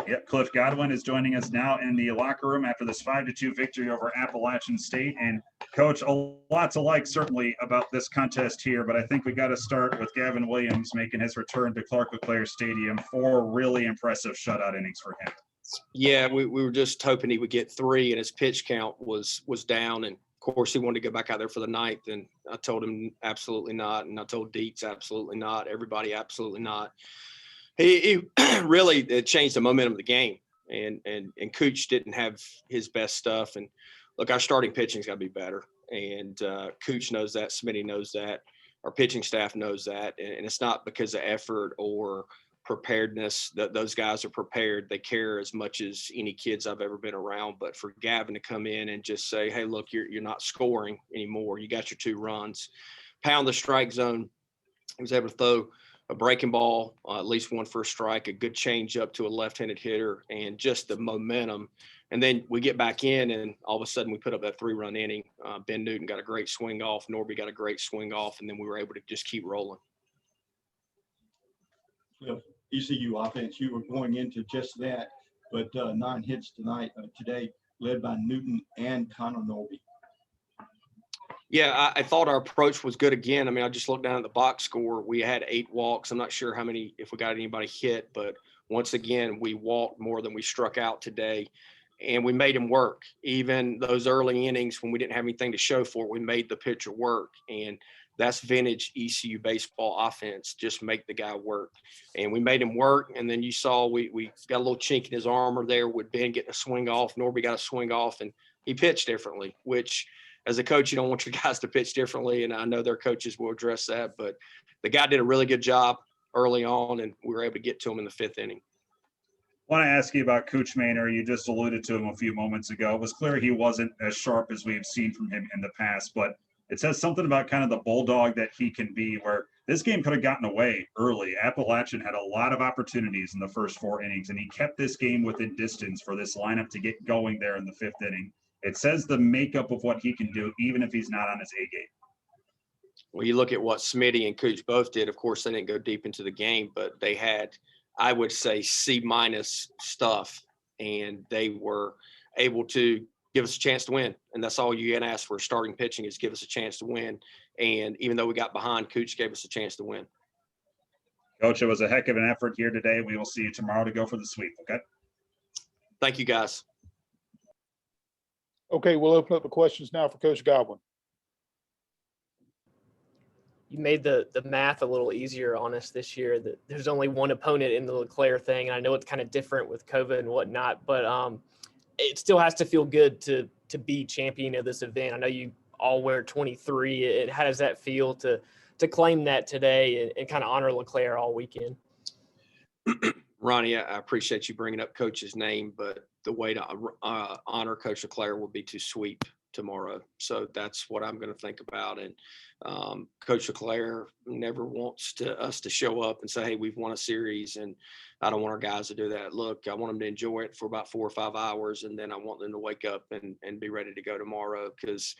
Yep, Cliff Godwin is joining us now in the locker room after this 5-2 victory over Appalachian State. And Coach, a lot to like certainly about this contest here, but I think we got to start with Gavin Williams making his return to Clark LeClaire Stadium. 4 really impressive shutout innings for him. Yeah, we were just hoping he would get 3, and his pitch count was down. And of course, he wanted to go back out there for the 9th, and I told him absolutely not, and I told Dietz absolutely not, everybody absolutely not. He really changed the momentum of the game, and Cooch didn't have his best stuff. And look, our starting pitching's got to be better, and Cooch knows that, Smitty knows that, our pitching staff knows that, and it's not because of effort or preparedness that those guys are prepared. They care as much as any kids I've ever been around. But for Gavin to come in and just say, hey, look, you're not scoring anymore. You got your 2 runs, pound the strike zone. He was able to throw a breaking ball, at least one for a strike, a good change up to a left-handed hitter, and just the momentum. And then we get back in, and all of a sudden we put up that 3-run inning. Ben Newton got a great swing off. Norby got a great swing off, and then we were able to just keep rolling. Well, ECU offense, you were going into just that, but 9 hits today, led by Newton and Connor Norby. Yeah, I thought our approach was good again. I mean, I just looked down at the box score. We had 8 walks. I'm not sure if we got anybody hit, but once again, we walked more than we struck out today, and we made him work. Even those early innings when we didn't have anything to show for it, we made the pitcher work, and that's vintage ECU baseball offense. Just make the guy work, and we made him work. And then you saw we got a little chink in his armor there with Ben getting a swing off. Norby got a swing off, and he pitched differently, which – as a coach, you don't want your guys to pitch differently, and I know their coaches will address that. But the guy did a really good job early on, and we were able to get to him in the 5th inning. I want to ask you about Cooch Maynor. You just alluded to him a few moments ago. It was clear he wasn't as sharp as we've seen from him in the past, but it says something about kind of the bulldog that he can be, where this game could have gotten away early. Appalachian had a lot of opportunities in the first 4 innings, and he kept this game within distance for this lineup to get going there in the 5th inning. It says the makeup of what he can do, even if he's not on his A game. Well, you look at what Smitty and Cooch both did. Of course, they didn't go deep into the game, but they had, I would say, C- stuff, and they were able to give us a chance to win. And that's all you can ask for starting pitching is give us a chance to win. And even though we got behind, Cooch gave us a chance to win. Coach, it was a heck of an effort here today. We will see you tomorrow to go for the sweep, okay? Thank you, guys. Okay, we'll open up the questions now for Coach Godwin. You made the math a little easier on us this year. That there's only one opponent in the LeClaire thing, and I know it's kind of different with COVID and whatnot, but it still has to feel good to be champion of this event. I know you all wear 23. And how does that feel to claim that today and kind of honor LeClaire all weekend? Ronnie, I appreciate you bringing up Coach's name, but the way to honor Coach LeClaire will be to sweep tomorrow. So that's what I'm going to think about. And Coach LeClaire never wants us to show up and say, hey, we've won a series, and I don't want our guys to do that. Look, I want them to enjoy it for about 4 or 5 hours, and then I want them to wake up and be ready to go tomorrow. Because,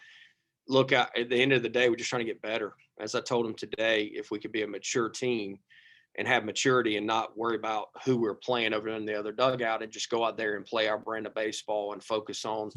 look, at the end of the day, we're just trying to get better. As I told them today, if we could be a mature team and have maturity and not worry about who we're playing over in the other dugout and just go out there and play our brand of baseball and focus on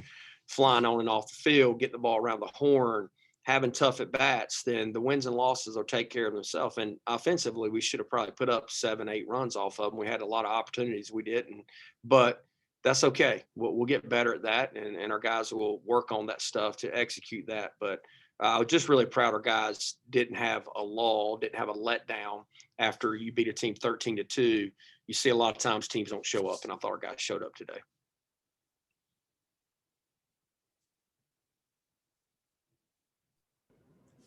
flying on and off the field, get the ball around the horn, having tough at bats, then the wins and losses will take care of themselves. And offensively, we should have probably put up 7, 8 runs off of them. We had a lot of opportunities we didn't, but that's okay. We'll get better at that, and our guys will work on that stuff to execute that. But I was just really proud our guys didn't have a lull, didn't have a letdown after you beat a team 13-2. You see a lot of times teams don't show up, and I thought our guys showed up today.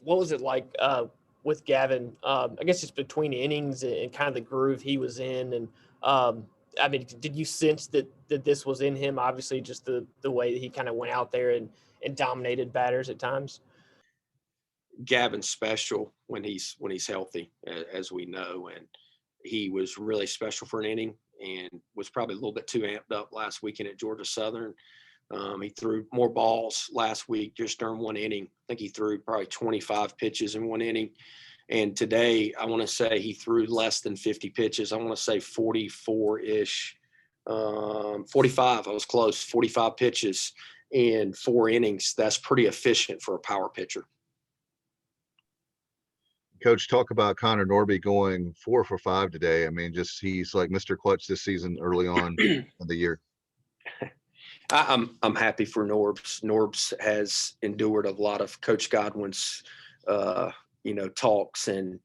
What was it like with Gavin? I guess just between innings and kind of the groove he was in. And I mean, did you sense that this was in him? Obviously, just the way that he kind of went out there and dominated batters at times. Gavin's special when he's healthy, as we know, and he was really special for an inning and was probably a little bit too amped up last weekend at Georgia Southern. He threw more balls last week just during one inning. I think he threw probably 25 pitches in one inning. And today, I want to say he threw less than 50 pitches. I want to say 44-ish 45. I was close. 45 pitches in 4 innings. That's pretty efficient for a power pitcher. Coach, talk about Connor Norby going 4 for 5 today. I mean, just he's like Mr. Clutch this season early on in the year. I'm happy for Norbs. Norbs has endured a lot of Coach Godwin's talks, and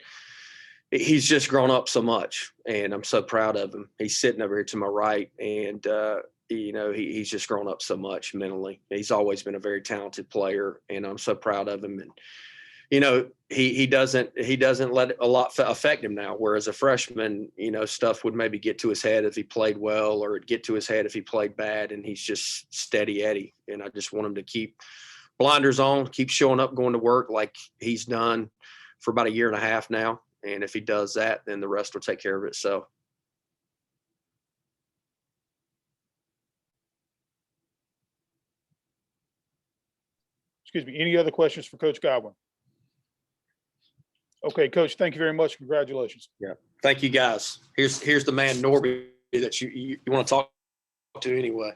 he's just grown up so much, and I'm so proud of him. He's sitting over here to my right, and he's just grown up so much mentally. He's always been a very talented player, and I'm so proud of him. And he doesn't let a lot affect him now. Whereas a freshman, stuff would maybe get to his head if he played well, or it'd get to his head if he played bad. And he's just steady Eddie. And I just want him to keep blinders on, keep showing up, going to work like he's done for about 1.5 years now. And if he does that, then the rest will take care of itself. Excuse me. Any other questions for Coach Godwin? Okay, Coach, thank you very much. Congratulations. Yeah. Thank you, guys. Here's the man, Norby, that you want to talk to anyway.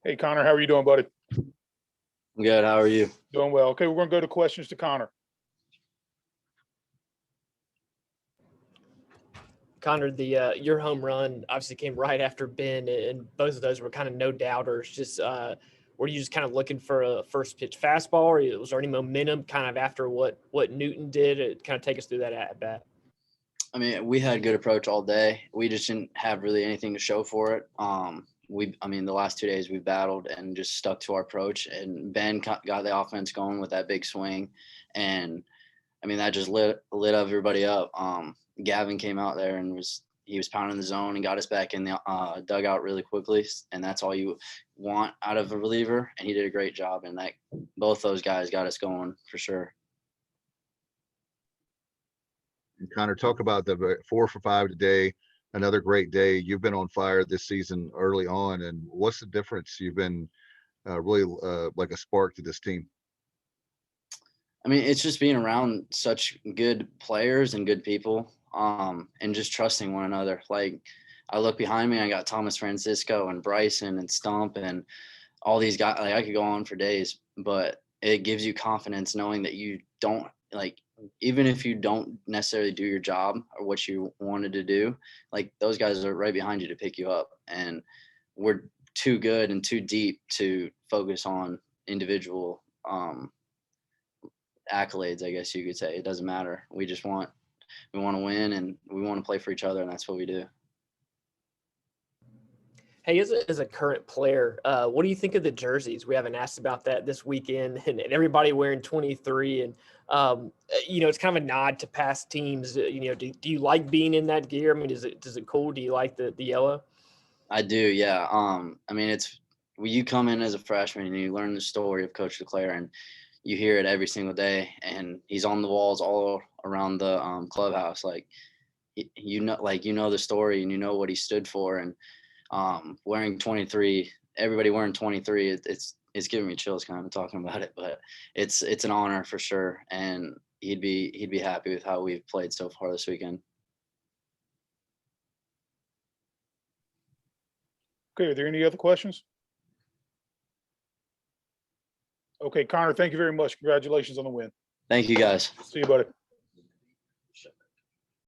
Hey, Connor, how are you doing, buddy? Good. How are you? Doing well. Okay, we're going to go to questions to Connor. Connor, your home run obviously came right after Ben, and both of those were kind of no doubters. Just were you just kind of looking for a first pitch fastball, or was there any momentum kind of after what Newton did? Kind of take us through that at bat. I mean, we had good approach all day. We just didn't have really anything to show for it. The last 2 days we battled and just stuck to our approach, and Ben got the offense going with that big swing, and I mean that just lit everybody up. Gavin came out there and he was pounding the zone and got us back in the dugout really quickly, and that's all you want out of a reliever. And he did a great job, and both those guys got us going for sure. And Connor, talk about the 4 for 5 today. Another great day. You've been on fire this season early on, and what's the difference? You've been really like a spark to this team. I mean, it's just being around such good players and good people, and just trusting one another. Like, I look behind me, I got Thomas Francisco and Bryson and Stump and all these guys. Like, I could go on for days, but it gives you confidence knowing that you don't, like, even if you don't necessarily do your job or what you wanted to do, like, those guys are right behind you to pick you up. And we're too good and too deep to focus on individual accolades, I guess you could say. It doesn't matter. We want to win, and we want to play for each other, and that's what we do. Hey, as a current player, what do you think of the jerseys? We haven't asked about that this weekend, and everybody wearing 23, and it's kind of a nod to past teams. Do you like being in that gear? I mean, does it cool? Do you like the yellow? I do, yeah. I mean, it's when you come in as a freshman and you learn the story of Coach LeClaire, and you hear it every single day, and he's on the walls all around the clubhouse. Like, you know the story, and you know what he stood for. And wearing 23, everybody wearing 23, it's giving me chills kind of talking about it, but it's an honor for sure. And he'd be happy with how we've played so far this weekend. Okay, are there any other questions? Okay, Connor, thank you very much. Congratulations on the win. Thank you, guys. See you, buddy.